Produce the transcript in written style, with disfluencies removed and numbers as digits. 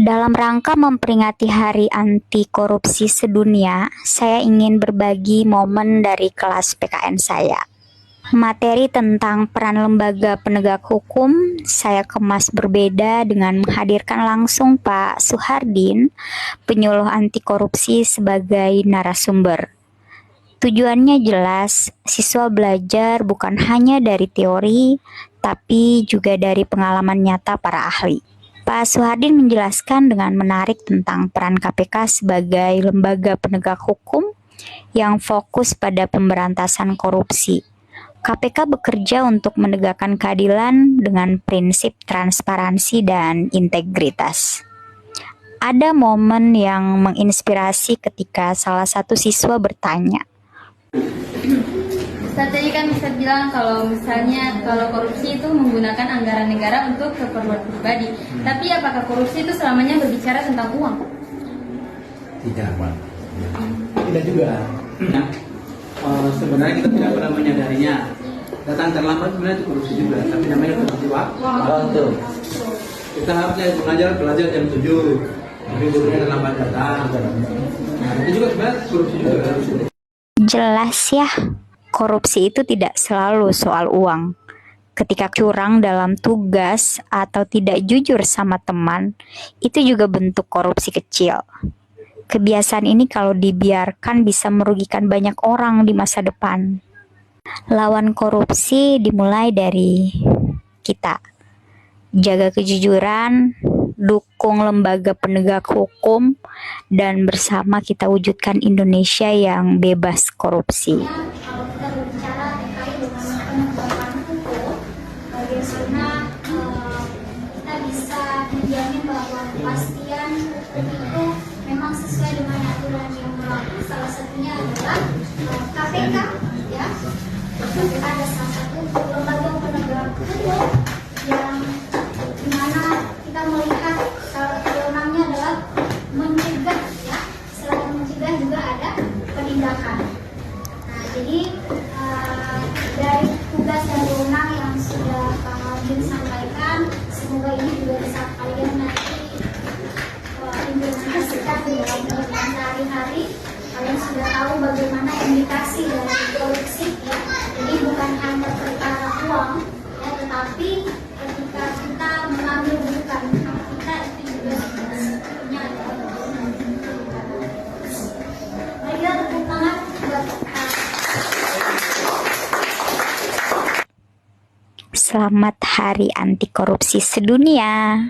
Dalam rangka memperingati Hari Anti Korupsi Sedunia, saya ingin berbagi momen dari kelas PKN saya. Materi tentang peran lembaga penegak hukum saya kemas berbeda dengan menghadirkan langsung Pak Suhardin, penyuluh anti korupsi sebagai narasumber. Tujuannya jelas, siswa belajar bukan hanya dari teori, tapi juga dari pengalaman nyata para ahli. Pak Suhardin menjelaskan dengan menarik tentang peran KPK sebagai lembaga penegak hukum yang fokus pada pemberantasan korupsi. KPK bekerja untuk menegakkan keadilan dengan prinsip transparansi dan integritas. Ada momen yang menginspirasi ketika salah satu siswa bertanya, Tadi kan bisa bilang kalau misalnya korupsi itu menggunakan anggaran negara untuk keperluan pribadi. Tapi apakah korupsi itu selamanya berbicara tentang uang? Tidak, Pak. Tidak juga. Nah, sebenarnya kita tidak pernah menyadarinya. Datang terlambat sebenarnya itu korupsi juga, tapi namanya korupsi waktu. Kita harusnya belajar jam 7, tapi gurunya terlambat datang. Nah, itu juga sebenarnya korupsi juga. jelas ya, korupsi itu tidak selalu soal uang. Ketika curang dalam tugas atau tidak jujur sama teman, itu juga bentuk korupsi kecil. Kebiasaan ini kalau dibiarkan bisa merugikan banyak orang di masa depan. Lawan korupsi dimulai dari kita. Jaga kejujuran, dukung lembaga penegak hukum, dan bersama kita wujudkan Indonesia yang bebas korupsi. Kalau kita berbicara terkait dengan penegakan hukum, bagaimana kita bisa menjamin bahwa kepastian hukum itu memang sesuai dengan aturan yang berlaku. Salah satunya adalah KPK, ya. KPK ada salah satu lembaga penegak hukum yang dimana kita melihat wewenangnya adalah mencegah, ya. Selain mencegah juga ada penindakan. Nah, jadi dari tugas dan wewenang yang sudah Pak Aldin sampaikan, semoga ini juga bisa kalian nanti implementasikan di dalam kehidupan sehari-hari. Kalian sudah tahu bagaimana indikasi dari korupsi, ya. Jadi bukan hanya perkara uang, ya, tetapi ketika kita mengambil bukan kita itu juga punya. Mari kita tepuk tangan buat Selamat Hari Anti Korupsi Sedunia.